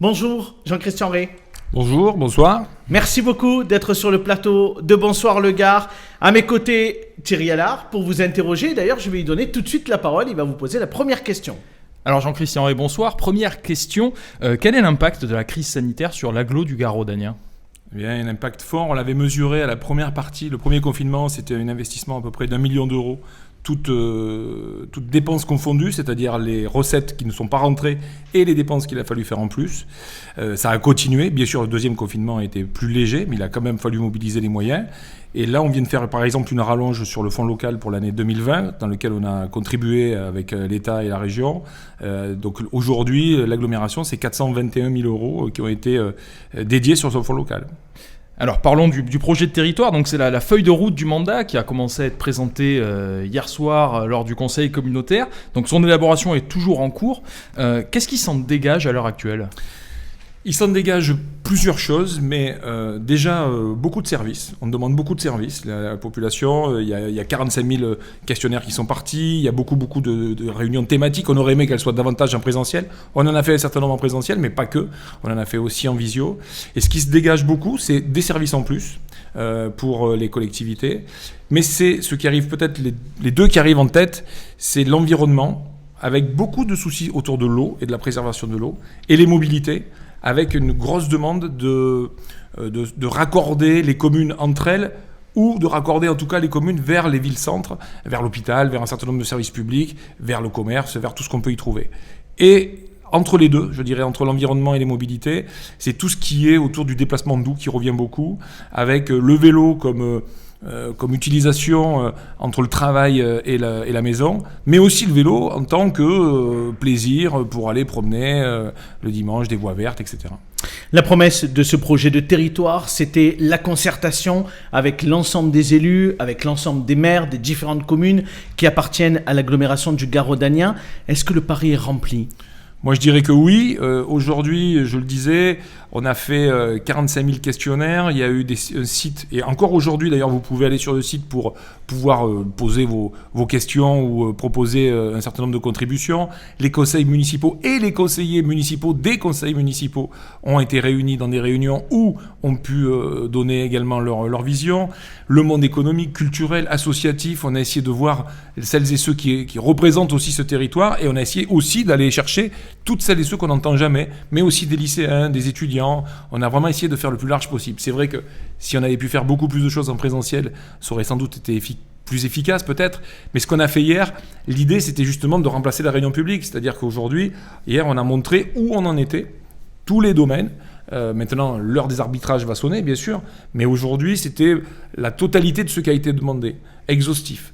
Bonjour, Jean-Christian Rey. Bonjour, bonsoir. Merci beaucoup d'être sur le plateau de Bonsoir le Gard. À mes côtés, Thierry Allard, pour vous interroger. D'ailleurs, je vais lui donner tout de suite la parole. Il va vous poser la première question. Alors Jean-Christian Rey, bonsoir. Première question, quel est l'impact de la crise sanitaire sur l'agglo du Gard rhodanien ? Eh bien, un impact fort. On l'avait mesuré à la première partie. Le premier confinement, c'était un investissement à peu près d'1 million d'euros. Toutes dépenses confondues, c'est-à-dire les recettes qui ne sont pas rentrées et les dépenses qu'il a fallu faire en plus. Ça a continué. Bien sûr, le deuxième confinement a été plus léger, mais il a quand même fallu mobiliser les moyens. Et là, on vient de faire, par exemple, une rallonge sur le fonds local pour l'année 2020, dans lequel on a contribué avec l'État et la région. Donc aujourd'hui, l'agglomération, c'est 421 000 euros qui ont été dédiés sur ce fonds local. Alors parlons du projet de territoire, donc c'est la feuille de route du mandat qui a commencé à être présentée hier soir lors du conseil communautaire. Donc son élaboration est toujours en cours. Qu'est-ce qui s'en dégage à l'heure actuelle ? Il s'en dégage plusieurs choses, mais déjà beaucoup de services. On demande beaucoup de services. La population, il y a 45 000 questionnaires qui sont partis, il y a beaucoup de réunions thématiques. On aurait aimé qu'elles soient davantage en présentiel. On en a fait un certain nombre en présentiel, mais pas que. On en a fait aussi en visio. Et ce qui se dégage beaucoup, c'est des services en plus pour les collectivités. Mais c'est ce qui arrive peut-être, les deux qui arrivent en tête, c'est l'environnement, avec beaucoup de soucis autour de l'eau et de la préservation de l'eau, et les mobilités, avec une grosse demande de raccorder les communes entre elles, ou de raccorder en tout cas les communes vers les villes-centres, vers l'hôpital, vers un certain nombre de services publics, vers le commerce, vers tout ce qu'on peut y trouver. Et entre les deux, je dirais entre l'environnement et les mobilités, c'est tout ce qui est autour du déplacement doux qui revient beaucoup, avec le vélo comme utilisation entre le travail et la maison, mais aussi le vélo en tant que plaisir pour aller promener le dimanche des voies vertes, etc. La promesse de ce projet de territoire, c'était la concertation avec l'ensemble des élus, avec l'ensemble des maires des différentes communes qui appartiennent à l'agglomération du Gard rhodanien. Est-ce que le pari est rempli ? Moi, je dirais que oui. Aujourd'hui, je le disais, on a fait 45 000 questionnaires. Il y a eu un site, et encore aujourd'hui, d'ailleurs, vous pouvez aller sur le site pour pouvoir poser vos questions ou proposer un certain nombre de contributions. Les conseils municipaux et les conseillers municipaux des conseils municipaux ont été réunis dans des réunions où ont pu donner également leur vision. Le monde économique, culturel, associatif, on a essayé de voir celles et ceux qui représentent aussi ce territoire, et on a essayé aussi d'aller chercher toutes celles et ceux qu'on n'entend jamais, mais aussi des lycéens, des étudiants. On a vraiment essayé de faire le plus large possible. C'est vrai que si on avait pu faire beaucoup plus de choses en présentiel, ça aurait sans doute été plus efficace peut-être. Mais ce qu'on a fait hier, l'idée c'était justement de remplacer la réunion publique. C'est-à-dire qu'aujourd'hui, hier on a montré où on en était, tous les domaines. Maintenant, l'heure des arbitrages va sonner, bien sûr. Mais aujourd'hui, c'était la totalité de ce qui a été demandé, exhaustif.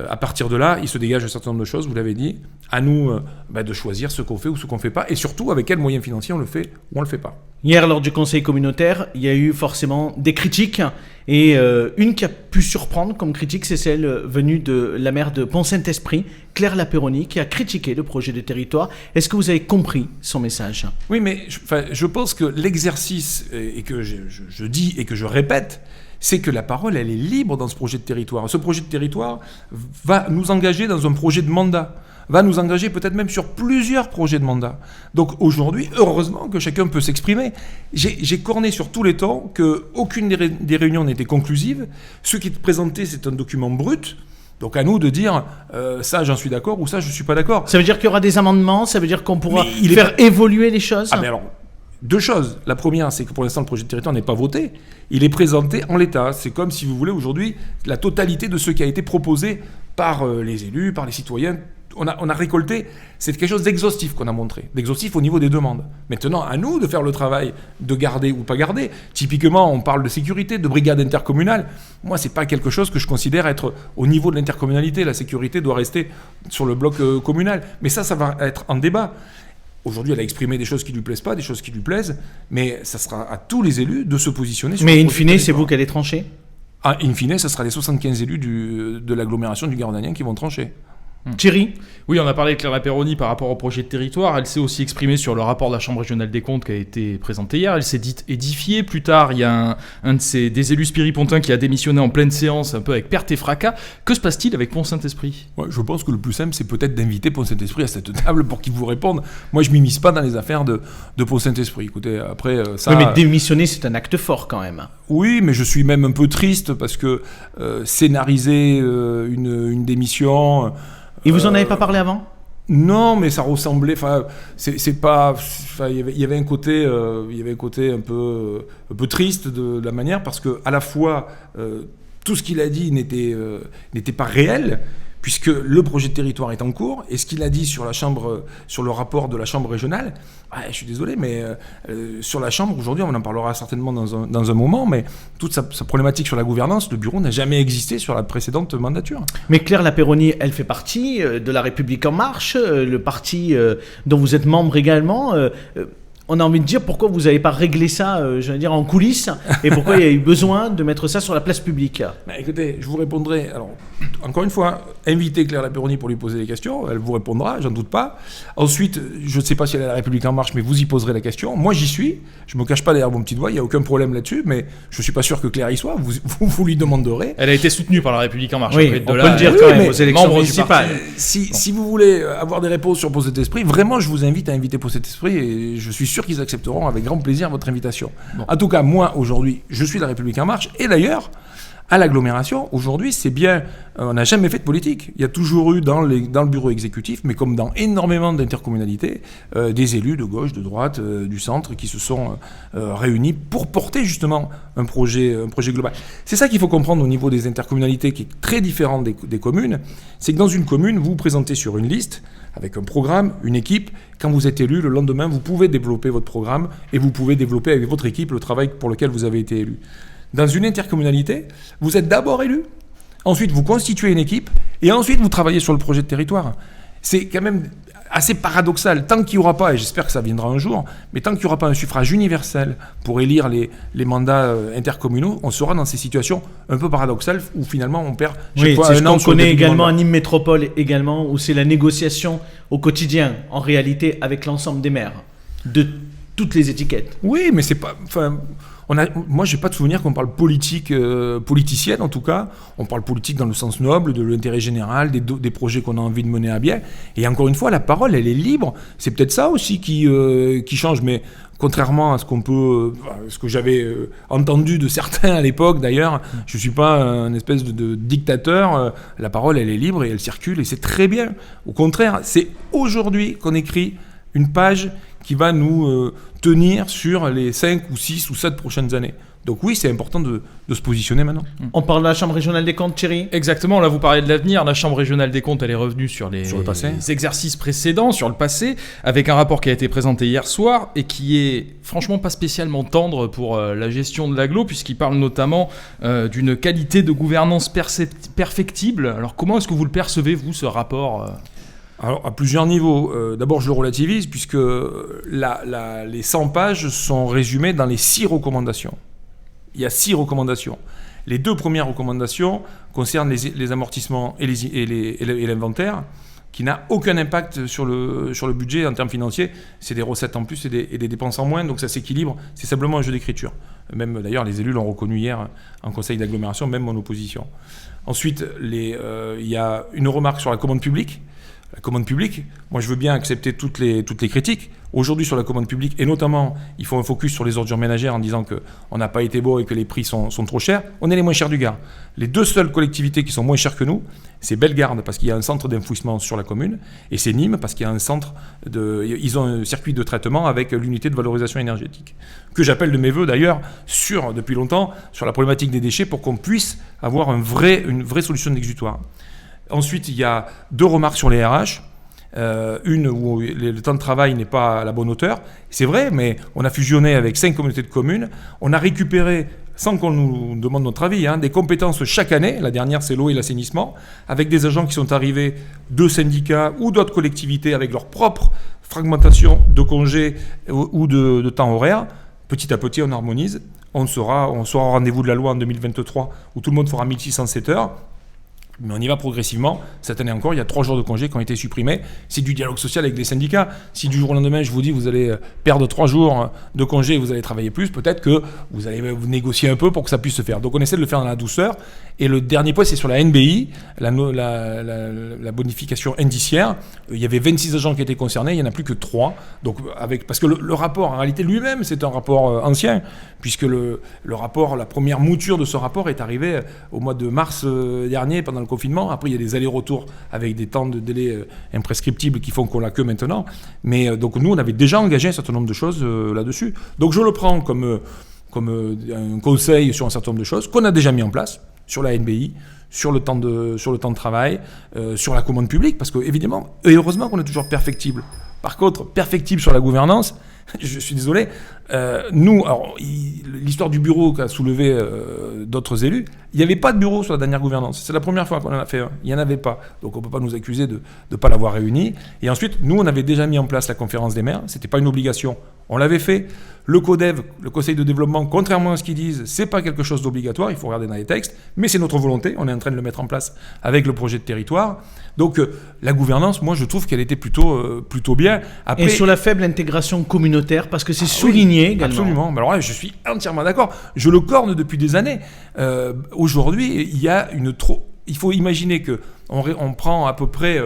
À partir de là, il se dégage un certain nombre de choses, vous l'avez dit. À nous de choisir ce qu'on fait ou ce qu'on ne fait pas, et surtout avec quels moyens financiers on le fait ou on ne le fait pas. Hier, lors du conseil communautaire, il y a eu forcément des critiques, et une qui a pu surprendre comme critique, c'est celle venue de la maire de Pont-Saint-Esprit, Claire Lapéroni, qui a critiqué le projet de territoire. Est-ce que vous avez compris son message ? Oui, mais je pense que l'exercice, et que je dis et que je répète, c'est que la parole, elle est libre dans ce projet de territoire. Ce projet de territoire va nous engager dans un projet de mandat, va nous engager peut-être même sur plusieurs projets de mandat. Donc aujourd'hui, heureusement que chacun peut s'exprimer. J'ai corné sur tous les temps qu'aucune des réunions n'était conclusive. Ce qui est présenté, c'est un document brut. Donc à nous de dire ça j'en suis d'accord ou ça je ne suis pas d'accord. Ça veut dire qu'il y aura des amendements, ça veut dire qu'on pourra faire évoluer les choses. Ah mais alors, deux choses. La première, c'est que pour l'instant, le projet de territoire n'est pas voté. Il est présenté en l'état. C'est comme, si vous voulez, aujourd'hui, la totalité de ce qui a été proposé par les élus, par les citoyens. On a récolté, c'est quelque chose d'exhaustif qu'on a montré, d'exhaustif au niveau des demandes. Maintenant, à nous de faire le travail de garder ou pas garder. Typiquement, on parle de sécurité, de brigade intercommunale. Moi, c'est pas quelque chose que je considère être au niveau de l'intercommunalité. La sécurité doit rester sur le bloc communal. Mais ça va être en débat. Aujourd'hui, elle a exprimé des choses qui ne lui plaisent pas, des choses qui lui plaisent, mais ça sera à tous les élus de se positionner sur. Mais in fine, c'est vous qui allez trancher ? In fine, ce sera les 75 élus de l'agglomération du Gard rhodanien qui vont trancher. Thierry ? Oui, on a parlé de Claire Lapeyronie par rapport au projet de territoire. Elle s'est aussi exprimée sur le rapport de la Chambre régionale des comptes qui a été présenté hier. Elle s'est dite édifiée. Plus tard, il y a des élus spiripontins qui a démissionné en pleine séance, un peu avec perte et fracas. Que se passe-t-il avec Pont-Saint-Esprit ? Ouais, je pense que le plus simple, c'est peut-être d'inviter Pont-Saint-Esprit à cette table pour qu'il vous réponde. Moi, je ne m'immisce pas dans les affaires de Pont-Saint-Esprit. Écoutez, après, ça... Oui, mais démissionner, c'est un acte fort quand même. Oui, mais je suis même un peu triste parce que scénariser une démission... Et vous en avez pas parlé avant ? Non, mais ça ressemblait. Enfin, c'est pas. Il y avait un côté, un peu triste de la manière parce que à la fois tout ce qu'il a dit n'était pas réel. Puisque le projet de territoire est en cours, et ce qu'il a dit sur le rapport de la Chambre régionale, je suis désolé, mais sur la Chambre, aujourd'hui, on en parlera certainement dans un moment, mais toute sa problématique sur la gouvernance, le bureau n'a jamais existé sur la précédente mandature. Mais Claire Lapeyronie, elle fait partie de La République En Marche, le parti dont vous êtes membre également. On a envie de dire pourquoi vous n'avez pas réglé ça, en coulisses, et pourquoi il y a eu besoin de mettre ça sur la place publique. Écoutez, je vous répondrai. Alors, encore une fois, invitez Claire Lapeyronie pour lui poser des questions. Elle vous répondra, j'en doute pas. Ensuite, je ne sais pas si elle est à La République En Marche, mais vous y poserez la question. Moi, j'y suis. Je ne me cache pas derrière mon petit doigt. Il n'y a aucun problème là-dessus. Mais je ne suis pas sûr que Claire y soit. Vous lui demanderez. Elle a été soutenue par La République En Marche. Oui, on peut le dire quand même aux élections municipales. Si vous voulez avoir des réponses sur Pont-Saint-Esprit, vraiment, je vous invite à inviter Pont-Saint-Esprit et je suis sûr qu'ils accepteront avec grand plaisir votre invitation. Bon. En tout cas, moi, aujourd'hui, je suis de La République En Marche. Et d'ailleurs, à l'agglomération, aujourd'hui, c'est bien... on n'a jamais fait de politique. Il y a toujours eu dans le bureau exécutif, mais comme dans énormément d'intercommunalités, des élus de gauche, de droite, du centre, qui se sont réunis pour porter justement un projet global. C'est ça qu'il faut comprendre au niveau des intercommunalités, qui est très différent des communes. C'est que dans une commune, vous vous présentez sur une liste, avec un programme, une équipe. Quand vous êtes élu, le lendemain, vous pouvez développer votre programme et vous pouvez développer avec votre équipe le travail pour lequel vous avez été élu. Dans une intercommunalité, vous êtes d'abord élu, ensuite vous constituez une équipe et ensuite vous travaillez sur le projet de territoire. C'est quand même assez paradoxal. Tant qu'il n'y aura pas, et j'espère que ça viendra un jour, mais tant qu'il n'y aura pas un suffrage universel pour élire les mandats intercommunaux, on sera dans ces situations un peu paradoxales où finalement on perd chaque fois un an. On connaît également à Nîmes Métropole également, où c'est la négociation au quotidien, en réalité, avec l'ensemble des maires, de toutes les étiquettes. Oui, mais c'est pas... moi, j'ai pas de souvenir qu'on parle politique, politicienne en tout cas. On parle politique dans le sens noble, de l'intérêt général, des projets qu'on a envie de mener à bien. Et encore une fois, la parole, elle est libre. C'est peut-être ça aussi qui change. Mais contrairement à ce que j'avais entendu de certains à l'époque, d'ailleurs, je suis pas un espèce de dictateur. La parole, elle est libre et elle circule et c'est très bien. Au contraire, c'est aujourd'hui qu'on écrit une page qui va nous tenir sur les 5 ou 6 ou 7 prochaines années. Donc oui, c'est important de se positionner maintenant. On parle de la Chambre régionale des comptes, Thierry ? Exactement, là vous parlez de l'avenir. La Chambre régionale des comptes, elle est revenue sur les exercices précédents, sur le passé, avec un rapport qui a été présenté hier soir et qui est franchement pas spécialement tendre pour la gestion de l'agglo, puisqu'il parle notamment d'une qualité de gouvernance perfectible. Alors comment est-ce que vous le percevez, vous, ce rapport Alors, à plusieurs niveaux. D'abord, je le relativise, puisque les 100 pages sont résumées dans les 6 recommandations. Il y a 6 recommandations. Les 2 premières recommandations concernent les amortissements et l'inventaire, qui n'a aucun impact sur le budget en termes financiers. C'est des recettes en plus et des dépenses en moins, donc ça s'équilibre. C'est simplement un jeu d'écriture. Même d'ailleurs, les élus l'ont reconnu hier en conseil d'agglomération, même en opposition. Ensuite, il y a une remarque sur la commande publique. La commande publique, moi je veux bien accepter toutes les critiques. Aujourd'hui sur la commande publique, et notamment il faut un focus sur les ordures ménagères en disant qu'on n'a pas été beau et que les prix sont trop chers. On est les moins chers du Gard. Les 2 seules collectivités qui sont moins chères que nous, c'est Bellegarde parce qu'il y a un centre d'enfouissement sur la commune, et c'est Nîmes parce qu'il y a ils ont un circuit de traitement avec l'unité de valorisation énergétique. Que j'appelle de mes voeux d'ailleurs depuis longtemps sur la problématique des déchets pour qu'on puisse avoir une vraie solution d'exutoire. Ensuite, il y a 2 remarques sur les RH. Une où le temps de travail n'est pas à la bonne hauteur. C'est vrai, mais on a fusionné avec 5 communautés de communes. On a récupéré, sans qu'on nous demande notre avis, des compétences chaque année. La dernière, c'est l'eau et l'assainissement, avec des agents qui sont arrivés de syndicats ou d'autres collectivités avec leur propre fragmentation de congés ou de temps horaire. Petit à petit, on harmonise. On sera au rendez-vous de la loi en 2023 où tout le monde fera 1607 heures. Mais on y va progressivement. Cette année encore, il y a 3 jours de congés qui ont été supprimés. C'est du dialogue social avec les syndicats. Si du jour au lendemain, je vous dis, vous allez perdre 3 jours de congés et vous allez travailler plus, peut-être que vous allez vous négocier un peu pour que ça puisse se faire. Donc on essaie de le faire dans la douceur. Et le dernier point, c'est sur la NBI, la bonification indiciaire. Il y avait 26 agents qui étaient concernés, il n'y en a plus que 3. Donc, parce que le rapport, en réalité, lui-même, c'est un rapport ancien, puisque le rapport, la première mouture de ce rapport est arrivée au mois de mars dernier, pendant le confinement. Après, il y a des allers-retours avec des temps de délai imprescriptibles qui font qu'on l'a que maintenant. Mais donc, nous, on avait déjà engagé un certain nombre de choses là-dessus. Donc, je le prends comme un conseil sur un certain nombre de choses qu'on a déjà mis en place sur la NBI, sur le temps de travail, sur la commande publique, parce qu'évidemment, et heureusement qu'on est toujours perfectible. Par contre, perfectible sur la gouvernance, je suis désolé, nous, alors, l'histoire du bureau qu'a soulevé d'autres élus, il n'y avait pas de bureau sur la dernière gouvernance. C'est la première fois qu'on en a fait un. Il n'y en avait pas. Donc on ne peut pas nous accuser de ne pas l'avoir réuni. Et ensuite, nous, on avait déjà mis en place la conférence des maires. Ce n'était pas une obligation. On l'avait fait. Le CODEV, le Conseil de développement, contrairement à ce qu'ils disent, ce n'est pas quelque chose d'obligatoire. Il faut regarder dans les textes. Mais c'est notre volonté. On est en train de le mettre en place avec le projet de territoire. Donc la gouvernance, moi, je trouve qu'elle était plutôt bien. Après, et sur la faible intégration communautaire, parce que c'est souligné également. Absolument. Alors là, je suis entièrement d'accord. Je le corne depuis des années. Aujourd'hui, il faut imaginer qu'on prend à peu près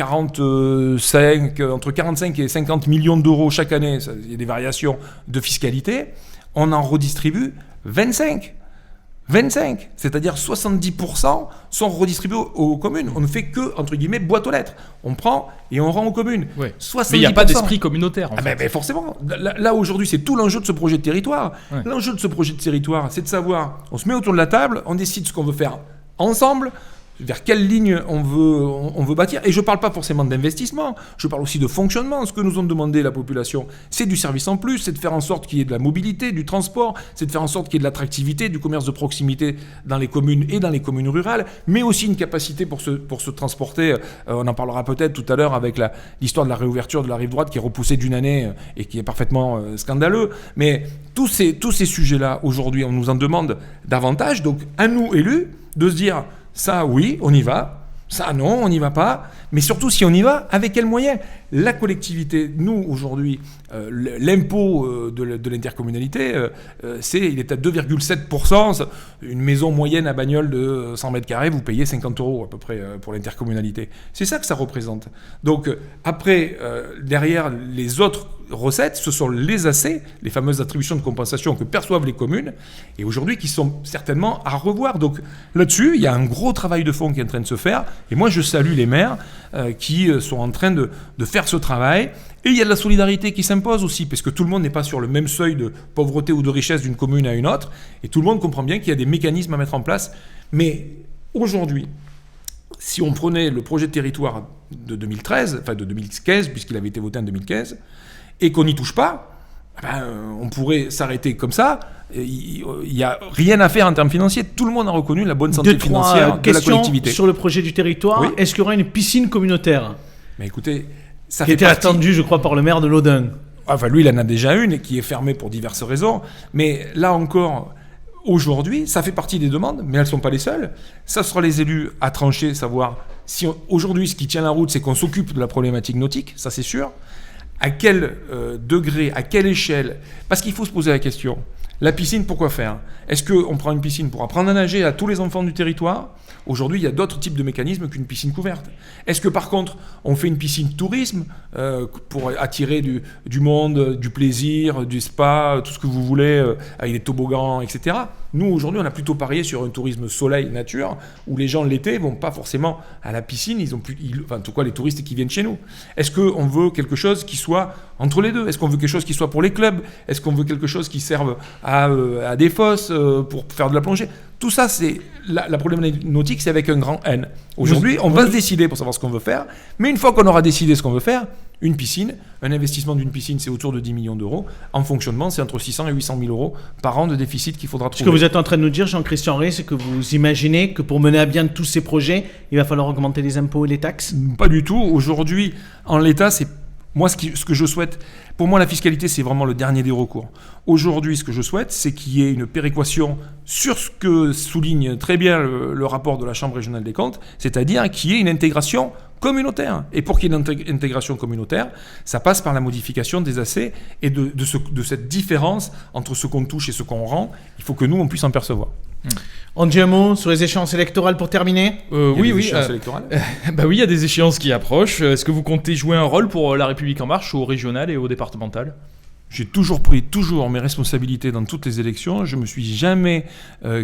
entre 45 et 50 millions d'euros chaque année. Il y a des variations de fiscalité. On en redistribue 25. C'est-à-dire 70% sont redistribués aux communes. On ne fait que, entre guillemets, boîte aux lettres. On prend et on rend aux communes. Ouais. 70%. Mais il n'y a pas d'esprit communautaire. Mais forcément. Là, aujourd'hui, c'est tout l'enjeu de ce projet de territoire. Ouais. L'enjeu de ce projet de territoire, c'est de savoir, on se met autour de la table, on décide ce qu'on veut faire ensemble, vers quelle ligne on veut bâtir. Et je ne parle pas forcément d'investissement, je parle aussi de fonctionnement. Ce que nous ont demandé la population, c'est du service en plus, c'est de faire en sorte qu'il y ait de la mobilité, du transport, c'est de faire en sorte qu'il y ait de l'attractivité, du commerce de proximité dans les communes et dans les communes rurales, mais aussi une capacité pour se transporter. On en parlera peut-être tout à l'heure avec l'histoire de la réouverture de la rive droite qui est repoussée d'une année et qui est parfaitement scandaleux. Mais tous ces sujets-là, aujourd'hui, on nous en demande davantage. Donc, à nous, élus, de se dire... Ça, oui, on y va. Ça, non, on n'y va pas. Mais surtout, si on y va, avec quels moyens ? La collectivité, nous, aujourd'hui, l'impôt de l'intercommunalité, il est à 2,7%. Une maison moyenne à Bagnols de 100 mètres carrés, vous payez 50 € à peu près pour l'intercommunalité. C'est ça que ça représente. Donc, après, derrière les autres recettes, ce sont les AC, les fameuses attributions de compensation que perçoivent les communes, et aujourd'hui qui sont certainement à revoir. Donc là-dessus, il y a un gros travail de fond qui est en train de se faire, et moi je salue les maires qui sont en train de faire ce travail. Et il y a de la solidarité qui s'impose aussi, parce que tout le monde n'est pas sur le même seuil de pauvreté ou de richesse d'une commune à une autre, et tout le monde comprend bien qu'il y a des mécanismes à mettre en place. Mais aujourd'hui, si on prenait le projet de territoire de 2013, enfin de 2015, puisqu'il avait été voté en 2015, et qu'on n'y touche pas, on pourrait s'arrêter comme ça. Il n'y a rien à faire en termes financiers. Tout le monde a reconnu la bonne santé financière de la collectivité. Sur le projet du territoire, oui. Est-ce qu'il y aura une piscine communautaire ? Mais écoutez, ça qui était attendue, je crois, par le maire de Laudun. Enfin, lui, il en a déjà une qui est fermée pour diverses raisons. Mais là encore, aujourd'hui, ça fait partie des demandes, mais elles ne sont pas les seules. Ça sera les élus à trancher, savoir si aujourd'hui, ce qui tient la route, c'est qu'on s'occupe de la problématique nautique, ça c'est sûr. À quel degré, à quelle échelle ? Parce qu'il faut se poser la question. La piscine, pourquoi faire ? Est-ce qu'on prend une piscine pour apprendre à nager à tous les enfants du territoire ? Aujourd'hui, il y a d'autres types de mécanismes qu'une piscine couverte. Est-ce que par contre, on fait une piscine tourisme pour attirer du monde, du plaisir, du spa, tout ce que vous voulez, avec des toboggans, etc. Nous, aujourd'hui, on a plutôt parié sur un tourisme soleil-nature, où les gens, l'été, vont pas forcément à la piscine, en tout cas, les touristes qui viennent chez nous. Est-ce qu'on veut quelque chose qui soit entre les deux ? Est-ce qu'on veut quelque chose qui soit pour les clubs ? Est-ce qu'on veut quelque chose qui serve à des fosses pour faire de la plongée ? Tout ça, c'est la problématique nautique, c'est avec un grand N. Aujourd'hui, on va se décider pour savoir ce qu'on veut faire, mais une fois qu'on aura décidé ce qu'on veut faire, une piscine, un investissement d'une piscine, c'est autour de 10 millions d'euros. En fonctionnement, c'est entre 600 et 800 000 euros par an de déficit qu'il faudra trouver. Ce que vous êtes en train de nous dire, Jean-Christian Rey, c'est que vous imaginez que pour mener à bien tous ces projets, il va falloir augmenter les impôts et les taxes ? Pas du tout. Aujourd'hui, en l'état, Moi, ce que je souhaite, pour moi, la fiscalité, c'est vraiment le dernier des recours. Aujourd'hui, ce que je souhaite, c'est qu'il y ait une péréquation sur ce que souligne très bien le rapport de la Chambre régionale des comptes, c'est-à-dire qu'il y ait une intégration communautaire. Et pour qu'il y ait une intégration communautaire, ça passe par la modification des AC et de cette différence entre ce qu'on touche et ce qu'on rend. Il faut que nous, on puisse en percevoir. On dit un mot sur les échéances électorales pour terminer. Oui. Électorales. Bah oui, il y a des échéances qui approchent. Est-ce que vous comptez jouer un rôle pour La République En Marche au régional et au départemental ? J'ai toujours pris mes responsabilités dans toutes les élections. Je me suis jamais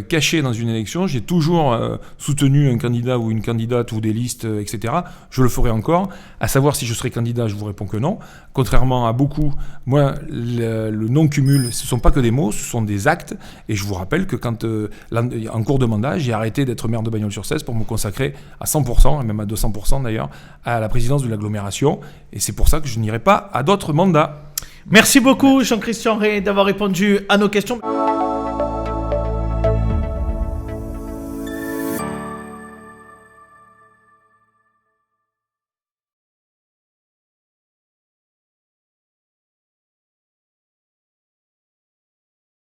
caché dans une élection. J'ai toujours soutenu un candidat ou une candidate ou des listes, etc. Je le ferai encore. À savoir si je serai candidat, je vous réponds que non. Contrairement à beaucoup, moi, le non-cumul, ce ne sont pas que des mots, ce sont des actes. Et je vous rappelle que quand, en cours de mandat, j'ai arrêté d'être maire de Bagnols-sur-Cèze pour me consacrer à 100%, et même à 200% d'ailleurs, à la présidence de l'agglomération. Et c'est pour ça que je n'irai pas à d'autres mandats. Merci beaucoup Jean-Christian Rey d'avoir répondu à nos questions.